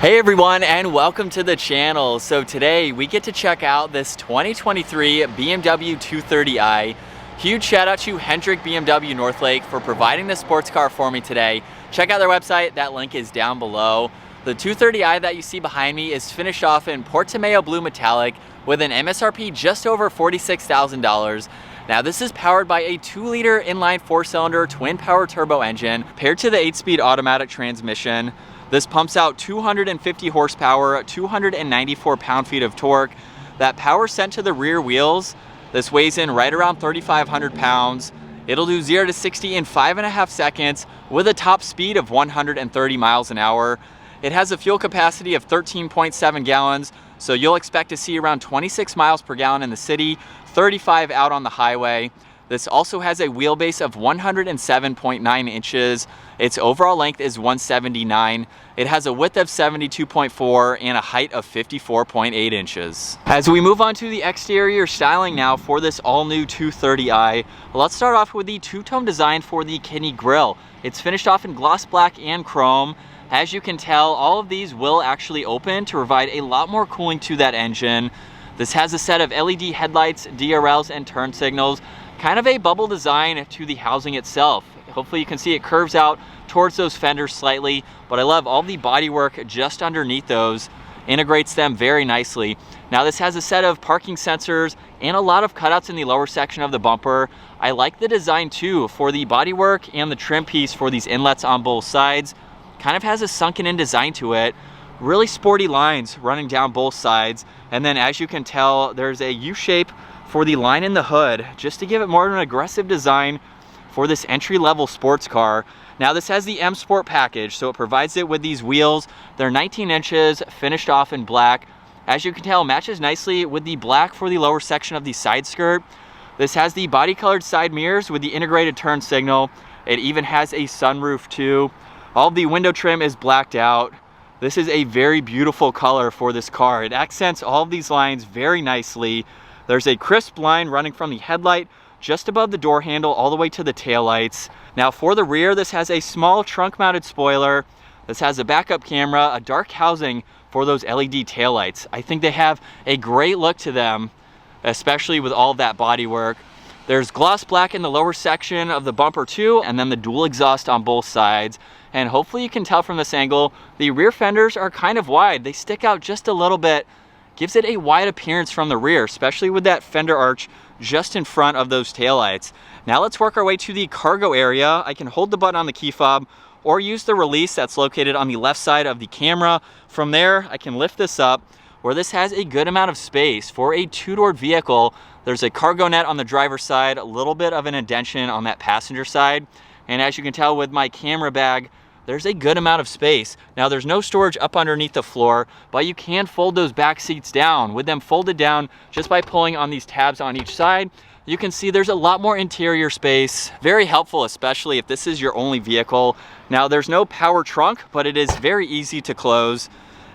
Hey everyone, and welcome to the channel. So today we get to check out this 2023 BMW 230i. Huge shout out to Hendrick BMW Northlake for providing this sports car for me today. Check out their website, that link is down below. The 230i that you see behind me is finished off in Portimao blue metallic with an MSRP just over $46,000. Now this is powered by a 2-liter inline 4-cylinder twin power turbo engine paired to the 8-speed automatic transmission. This pumps out 250 horsepower, 294 pound-feet of torque. That power sent to the rear wheels. This weighs in right around 3,500 pounds. It'll do 0 to 60 in 5.5 seconds with a top speed of 130 miles an hour. It has a fuel capacity of 13.7 gallons, so you'll expect to see around 26 miles per gallon in the city, 35 out on the highway. This also has a wheelbase of 107.9 inches. Its overall length is 179. It has a width of 72.4 and a height of 54.8 inches. As we move on to the exterior styling now for this all-new 230i, let's start off with the two-tone design for the kidney grille. It's finished off in gloss black and chrome. As you can tell, all of these will actually open to provide a lot more cooling to that engine. This has a set of LED headlights, DRLs, and turn signals. Kind of a bubble design to the housing itself. Hopefully you can see it curves out towards those fenders slightly, but I love all the bodywork just underneath those. Integrates them very nicely. Now this has a set of parking sensors and a lot of cutouts in the lower section of the bumper. I like the design too for the bodywork and the trim piece for these inlets on both sides. Kind of has a sunken in design to it. Really sporty lines running down both sides. And then as you can tell, there's a U-shape for the line in the hood, just to give it more of an aggressive design for this entry-level sports car. Now this has the M Sport package, so it provides it with these wheels. They're 19 inches, finished off in black. As you can tell, matches nicely with the black for the lower section of the side skirt. This has the body-colored side mirrors with the integrated turn signal. It even has a sunroof too. All of the window trim is blacked out. This is a very beautiful color for this car. It accents all of these lines very nicely. There's a crisp line running from the headlight just above the door handle all the way to the taillights. Now for the rear, this has a small trunk mounted spoiler. This has a backup camera, a dark housing for those LED taillights. I think they have a great look to them, especially with all of that bodywork. There's gloss black in the lower section of the bumper too, and then the dual exhaust on both sides. And hopefully you can tell from this angle, the rear fenders are kind of wide. They stick out just a little bit. Gives it a wide appearance from the rear, especially with that fender arch just in front of those taillights. Now let's work our way to the cargo area. I can hold the button on the key fob or use the release that's located on the left side of the camera. From there, I can lift this up where this has a good amount of space. For a two-door vehicle, there's a cargo net on the driver's side, a little bit of an indentation on that passenger side. And as you can tell with my camera bag, there's a good amount of space. Now there's no storage up underneath the floor, but you can fold those back seats down. With them folded down just by pulling on these tabs on each side, you can see there's a lot more interior space. Very helpful, especially if this is your only vehicle. Now there's no power trunk, but it is very easy to close.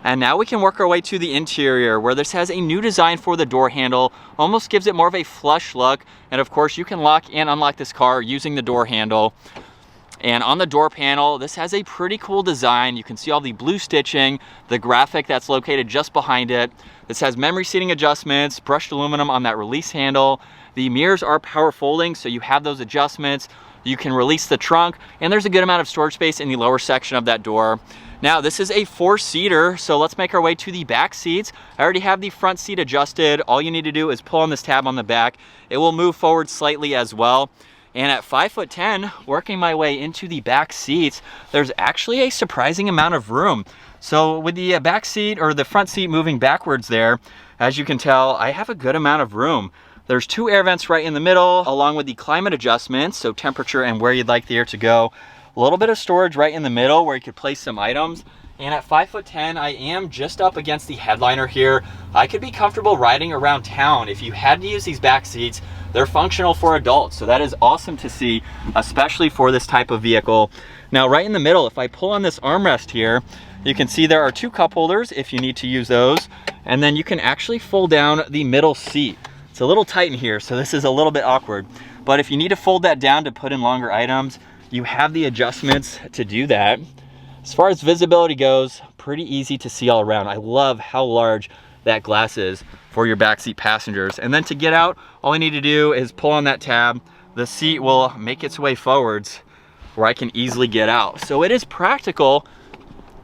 And now we can work our way to the interior where this has a new design for the door handle, almost gives it more of a flush look. And of course you can lock and unlock this car using the door handle. And on the door panel, this has a pretty cool design. You can see all the blue stitching, the graphic that's located just behind it. This has memory seating adjustments, brushed aluminum on that release handle. The mirrors are power folding, so you have those adjustments. You can release the trunk, and there's a good amount of storage space in the lower section of that door. Now, this is a 4-seater, so let's make our way to the back seats. I already have the front seat adjusted. All you need to do is pull on this tab on the back. It will move forward slightly as well. And at 5'10", working my way into the back seats, there's actually a surprising amount of room. So with the back seat or the front seat moving backwards there, as you can tell, I have a good amount of room. There's 2 air vents right in the middle, along with the climate adjustments, so temperature and where you'd like the air to go. A little bit of storage right in the middle where you could place some items. And at 5'10", I am just up against the headliner here. I could be comfortable riding around town. If you had to use these back seats, they're functional for adults. So that is awesome to see, especially for this type of vehicle. Now, right in the middle, if I pull on this armrest here, you can see there are 2 cup holders if you need to use those. And then you can actually fold down the middle seat. It's a little tight in here, so this is a little bit awkward. But if you need to fold that down to put in longer items, you have the adjustments to do that. As far as visibility goes, pretty easy to see all around. I love how large that glass is for your backseat passengers. And then to get out, all I need to do is pull on that tab. The seat will make its way forwards where I can easily get out. So it is practical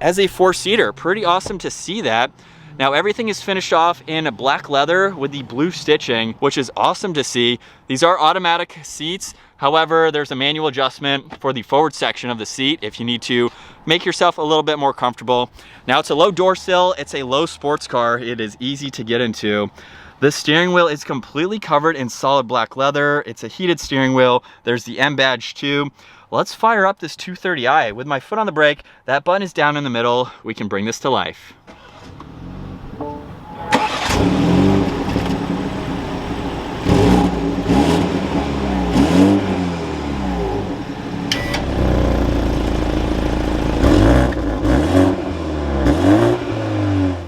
as a 4-seater. Pretty awesome to see that. Now everything is finished off in black leather with the blue stitching, which is awesome to see. These are automatic seats. However, there's a manual adjustment for the forward section of the seat if you need to make yourself a little bit more comfortable. Now it's a low door sill, it's a low sports car. It is easy to get into. The steering wheel is completely covered in solid black leather. It's a heated steering wheel. There's the M badge too. Let's fire up this 230i. With my foot on the brake, that button is down in the middle. We can bring this to life.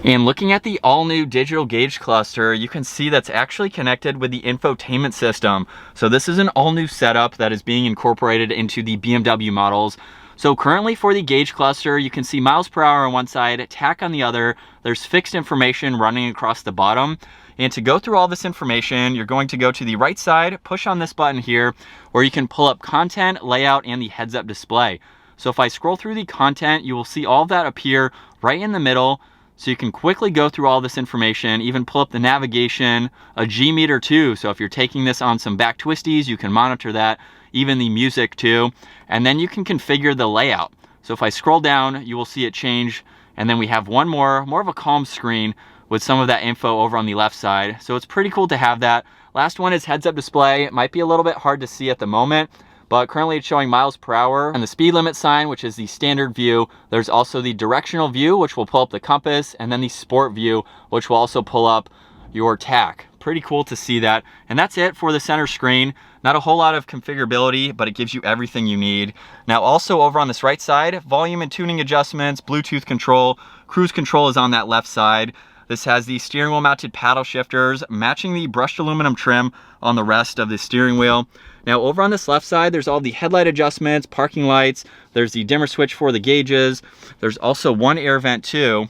And looking at the all-new digital gauge cluster, you can see that's actually connected with the infotainment system. So this is an all-new setup that is being incorporated into the BMW models. So currently for the gauge cluster, you can see miles per hour on one side, tach on the other. There's fixed information running across the bottom. And to go through all this information, you're going to go to the right side, push on this button here, where you can pull up content, layout, and the heads-up display. So if I scroll through the content, you will see all of that appear right in the middle. So you can quickly go through all this information, even pull up the navigation, a G meter too. So if you're taking this on some back twisties, you can monitor that, even the music too. And then you can configure the layout. So if I scroll down, you will see it change. And then we have one more of a calm screen with some of that info over on the left side. So it's pretty cool to have that. Last one is heads-up display. It might be a little bit hard to see at the moment, but currently it's showing miles per hour and the speed limit sign, which is the standard view. There's also the directional view, which will pull up the compass, and then the sport view, which will also pull up your tach. Pretty cool to see that. And that's it for the center screen. Not a whole lot of configurability, but it gives you everything you need. Now also over on this right side, volume and tuning adjustments, Bluetooth control, cruise control is on that left side. This has the steering wheel mounted paddle shifters, matching the brushed aluminum trim on the rest of the steering wheel. Now over on this left side, there's all the headlight adjustments, parking lights, there's the dimmer switch for the gauges, there's also one air vent too.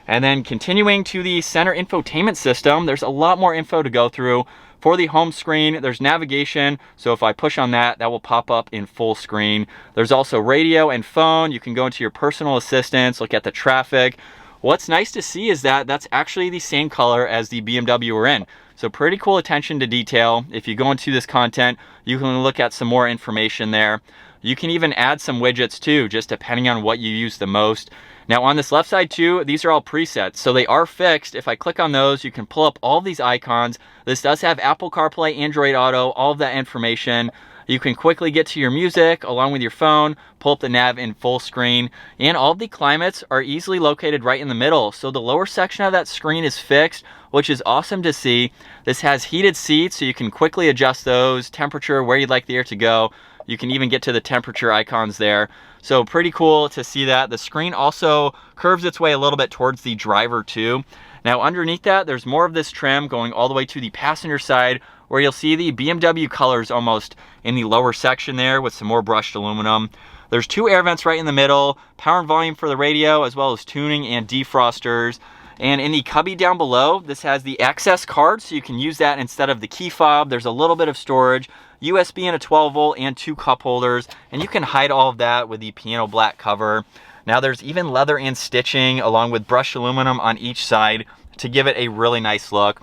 And then continuing to the center infotainment system, there's a lot more info to go through. For the home screen, there's navigation, so if I push on that, that will pop up in full screen. There's also radio and phone. You can go into your personal assistants, look at the traffic. What's nice to see is that that's actually the same color as the BMW we're in. So pretty cool attention to detail. If you go into this content, you can look at some more information there. You can even add some widgets too, just depending on what you use the most. Now on this left side too, these are all presets, so they are fixed. If I click on those, you can pull up all of these icons. This does have Apple CarPlay, Android Auto, all of that information. You can quickly get to your music along with your phone, pull up the nav in full screen, and all of the climates are easily located right in the middle. So the lower section of that screen is fixed, which is awesome to see. This has heated seats, so you can quickly adjust those, temperature, where you'd like the air to go. You can even get to the temperature icons there. So pretty cool to see that. The screen also curves its way a little bit towards the driver too. Now underneath that, there's more of this trim going all the way to the passenger side, where you'll see the BMW colors almost in the lower section there with some more brushed aluminum. There's two air vents right in the middle, power and volume for the radio, as well as tuning and defrosters. And in the cubby down below, this has the access card, so you can use that instead of the key fob. There's a little bit of storage, USB and a 12 volt and two cup holders, and you can hide all of that with the piano black cover. Now there's even leather and stitching along with brushed aluminum on each side to give it a really nice look.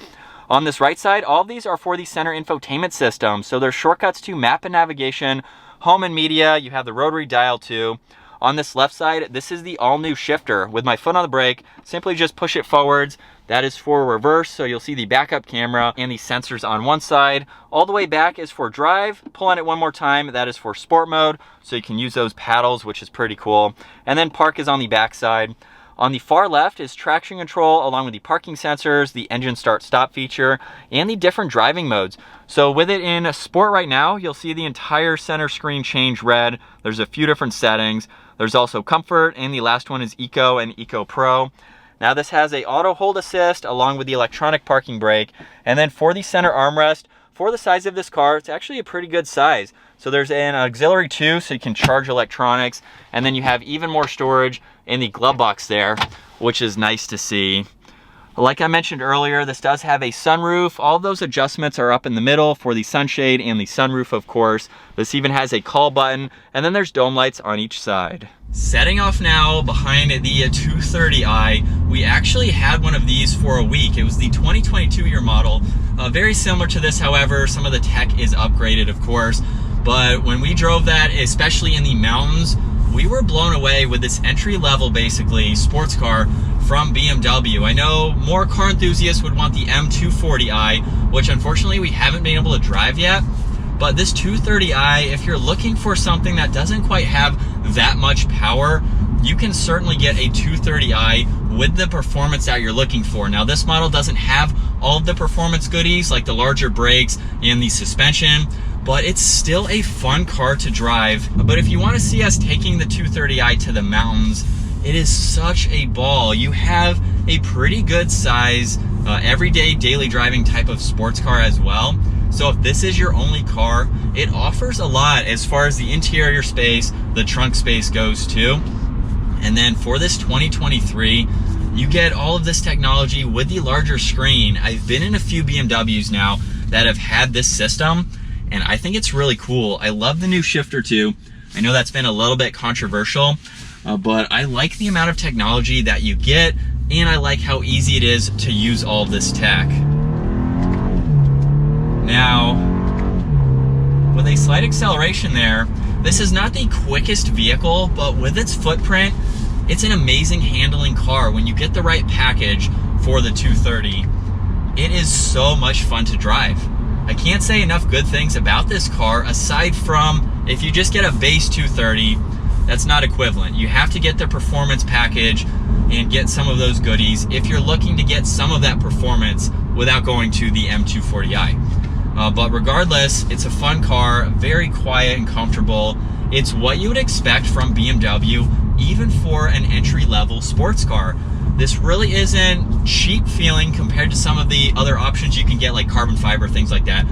On this right side, all of these are for the center infotainment system. So there's shortcuts to map and navigation, home and media. You have the rotary dial too. On this left side, this is the all new shifter. With my foot on the brake, simply just push it forwards. That is for reverse, so you'll see the backup camera and the sensors on one side. All the way back is for drive. Pull on it one more time, that is for sport mode, so you can use those paddles, which is pretty cool. And then park is on the back side. On the far left is traction control along with the parking sensors, the engine start stop feature, and the different driving modes. So with it in sport right now, you'll see the entire center screen change red. There's a few different settings. There's also comfort, and the last one is eco and eco pro. Now this has a auto hold assist along with the electronic parking brake. And then for the center armrest, for the size of this car, it's actually a pretty good size. So there's an auxiliary too, so you can charge electronics, and then you have even more storage in the glove box there, which is nice to see. Like I mentioned earlier, this does have a sunroof. All of those adjustments are up in the middle for the sunshade and the sunroof, of course. This even has a call button, and then there's dome lights on each side. Setting off now behind the 230i, we actually had one of these for a week. It was the 2022 year model. Very similar to this, however, some of the tech is upgraded, of course. But when we drove that, especially in the mountains, we were blown away with this entry-level, basically, sports car from BMW. I know more car enthusiasts would want the M240i, which unfortunately we haven't been able to drive yet. But this 230i, if you're looking for something that doesn't quite have that much power, you can certainly get a 230i with the performance that you're looking for. Now, this model doesn't have all of the performance goodies like the larger brakes and the suspension, but it's still a fun car to drive. But if you want to see us taking the 230i to the mountains, it is such a ball. You have a pretty good size, everyday daily driving type of sports car as well. So if this is your only car, it offers a lot as far as the interior space, the trunk space goes too. And then for this 2023, you get all of this technology with the larger screen. I've been in a few BMWs now that have had this system, and I think it's really cool. I love the new shifter too. I know that's been a little bit controversial, but I like the amount of technology that you get, and I like how easy it is to use all of this tech. Now, with a slight acceleration there, this is not the quickest vehicle, but with its footprint, it's an amazing handling car when you get the right package for the 230. It is so much fun to drive. I can't say enough good things about this car, aside from if you just get a base 230, that's not equivalent. You have to get the performance package and get some of those goodies if you're looking to get some of that performance without going to the M240i. But regardless, it's a fun car, very quiet and comfortable. It's what you would expect from BMW, even for an entry-level sports car. This really isn't cheap feeling compared to some of the other options you can get, like carbon fiber, things like that.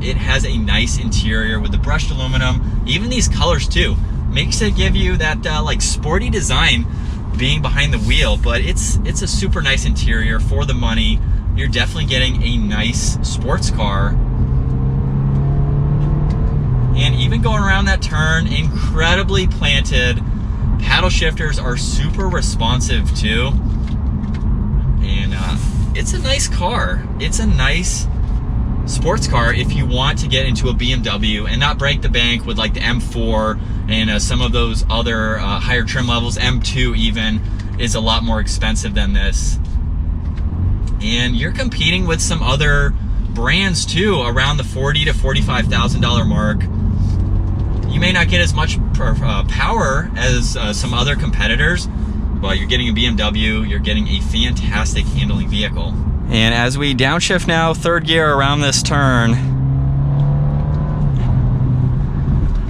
It has a nice interior with the brushed aluminum. Even these colors too, makes it give you that like sporty design being behind the wheel, but it's a super nice interior for the money. You're definitely getting a nice sports car. And even going around that turn, incredibly planted. Paddle shifters are super responsive too. And it's a nice car. It's a nice sports car if you want to get into a BMW and not break the bank with like the M4 and some of those other higher trim levels. M2 even is a lot more expensive than this. And you're competing with some other brands too, around the $40,000 to $45,000 mark. You may not get as much power as some other competitors, but you're getting a BMW, you're getting a fantastic handling vehicle. And as we downshift now, third gear around this turn,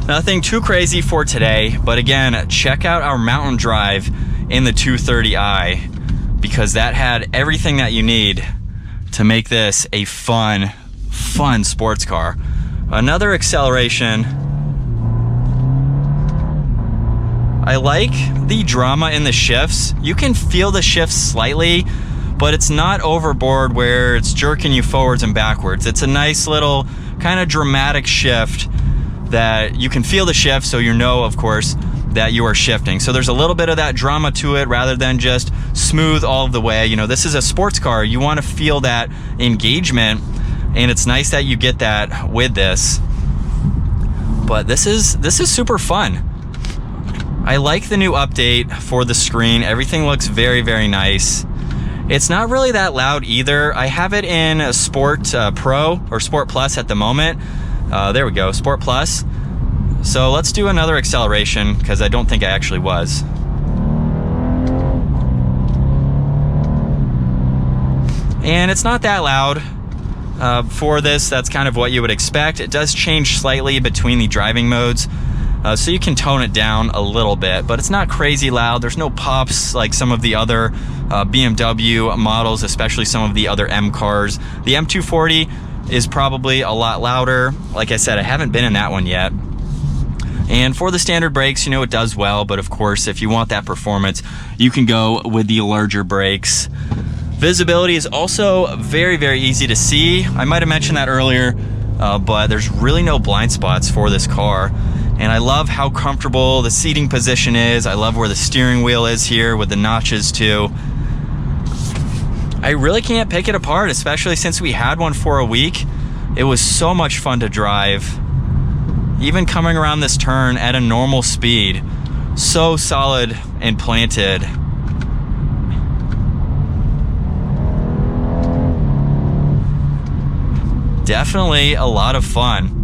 nothing too crazy for today, but again, check out our mountain drive in the 230i, because that had everything that you need to make this a fun sports car. Another acceleration. I like the drama in the shifts. You can feel the shifts slightly, but it's not overboard where it's jerking you forwards and backwards. It's a nice little kind of dramatic shift that you can feel the shift, so you know, of course, that you are shifting. So there's a little bit of that drama to it rather than just smooth all of the way. You know, this is a sports car. You want to feel that engagement, and it's nice that you get that with this. But this is super fun. I like the new update for the screen. Everything looks very, very nice. It's not really that loud either. I have it in Sport Pro or Sport Plus at the moment. There we go, Sport Plus. So let's do another acceleration, because I don't think I actually was. And it's not that loud. For this, that's kind of what you would expect. It does change slightly between the driving modes. So you can tone it down a little bit, but it's not crazy loud. There's no pops like some of the other BMW models, especially some of the other M cars. The M240 is probably a lot louder. Like I said, I haven't been in that one yet. And for the standard brakes, you know, it does well, but of course, if you want that performance, you can go with the larger brakes. Visibility is also very, very easy to see. I might have mentioned that earlier, but there's really no blind spots for this car. And I love how comfortable the seating position is. I love where the steering wheel is here with the notches too. I really can't pick it apart, especially since we had one for a week. It was so much fun to drive. Even coming around this turn at a normal speed, so solid and planted. Definitely a lot of fun.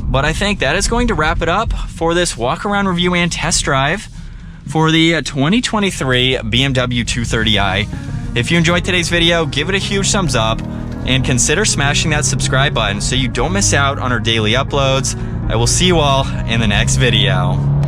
But I think that is going to wrap it up for this walk around review and test drive for the 2023 BMW 230i. If you enjoyed today's video, give it a huge thumbs up and consider smashing that subscribe button so you don't miss out on our daily uploads. I will see you all in the next video.